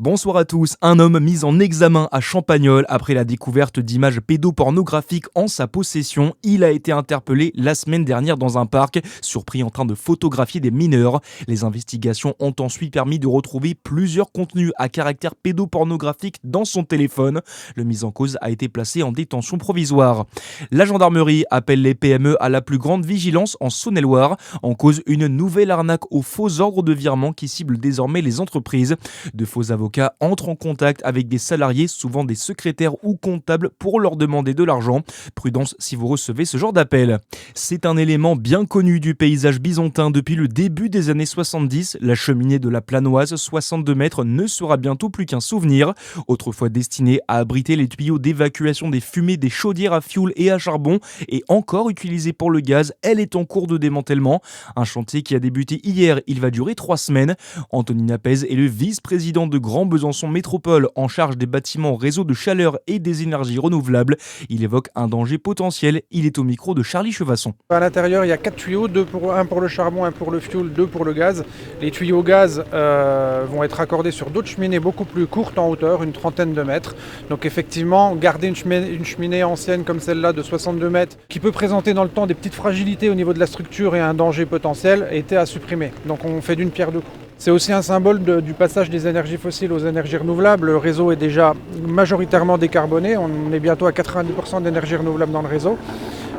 Bonsoir à tous. Un homme mis en examen à Champagnole après la découverte d'images pédopornographiques en sa possession. Il a été interpellé la semaine dernière dans un parc, surpris en train de photographier des mineurs. Les investigations ont ensuite permis de retrouver plusieurs contenus à caractère pédopornographique dans son téléphone. Le mis en cause a été placé en détention provisoire. La gendarmerie appelle les PME à la plus grande vigilance en Saône-et-Loire. En cause, une nouvelle arnaque aux faux ordres de virement qui cible désormais les entreprises. De faux avocats entrent en contact avec des salariés, souvent des secrétaires ou comptables, pour leur demander de l'argent. Prudence si vous recevez ce genre d'appel. C'est un élément bien connu du paysage bisontin depuis le début des années 70. La cheminée de la Planoise, 62 mètres, ne sera bientôt plus qu'un souvenir. Autrefois destinée à abriter les tuyaux d'évacuation des fumées des chaudières à fioul et à charbon, et encore utilisée pour le gaz, elle est en cours de démantèlement. Un chantier qui a débuté hier, il va durer 3 semaines. Anthony Napez est le vice-président de Grand Besançon Métropole en charge des bâtiments réseau de chaleur et des énergies renouvelables. Il évoque un danger potentiel. Il est au micro de Charlie Chevasson. À l'intérieur, il y a 4 tuyaux, un pour le charbon, un pour le fioul, 2 pour le gaz. Les tuyaux gaz vont être accordés sur d'autres cheminées beaucoup plus courtes en hauteur, une trentaine de mètres. Donc effectivement, garder une cheminée ancienne comme celle-là de 62 mètres, qui peut présenter dans le temps des petites fragilités au niveau de la structure et un danger potentiel, était à supprimer. Donc on fait d'une pierre deux coups. C'est aussi un symbole du passage des énergies fossiles aux énergies renouvelables. Le réseau est déjà majoritairement décarboné. On est bientôt à 90% d'énergie renouvelable dans le réseau.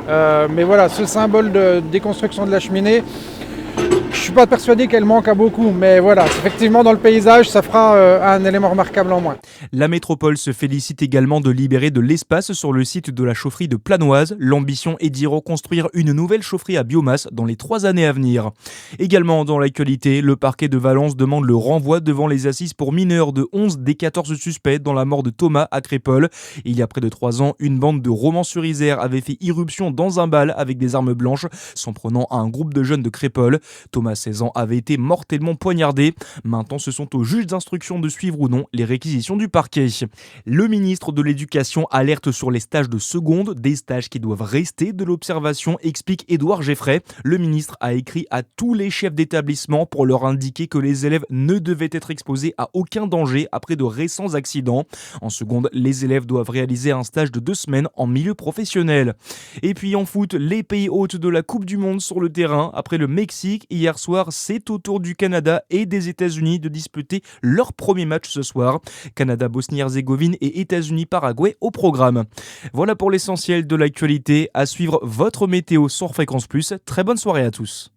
Mais voilà, ce symbole de déconstruction de la cheminée, je ne suis pas persuadé qu'elle manque à beaucoup, mais voilà, effectivement dans le paysage, ça fera un élément remarquable en moins. La métropole se félicite également de libérer de l'espace sur le site de la chaufferie de Planoise. L'ambition est d'y reconstruire une nouvelle chaufferie à biomasse dans les 3 années à venir. Également dans l'actualité, le parquet de Valence demande le renvoi devant les assises pour mineurs de 11 des 14 suspects dans la mort de Thomas à Crépol. Il y a près de 3 ans, une bande de Romans-sur-Isère avait fait irruption dans un bal avec des armes blanches, s'en prenant à un groupe de jeunes de Crépol. Thomas, 16 ans, avait été mortellement poignardé. Maintenant, ce sont aux juges d'instruction de suivre ou non les réquisitions du parquet. Le ministre de l'Éducation alerte sur les stages de seconde, des stages qui doivent rester de l'observation, explique Édouard Geffray. Le ministre a écrit à tous les chefs d'établissement pour leur indiquer que les élèves ne devaient être exposés à aucun danger après de récents accidents. En seconde, les élèves doivent réaliser un stage de 2 semaines en milieu professionnel. Et puis en foot, les pays hôtes de la Coupe du Monde sur le terrain. Après le Mexique, hier soir, c'est au tour du Canada et des États-Unis de disputer leur premier match ce soir. Canada, Bosnie-Herzégovine et États-Unis-Paraguay au programme. Voilà pour l'essentiel de l'actualité. À suivre votre météo sur Fréquence Plus. Très bonne soirée à tous.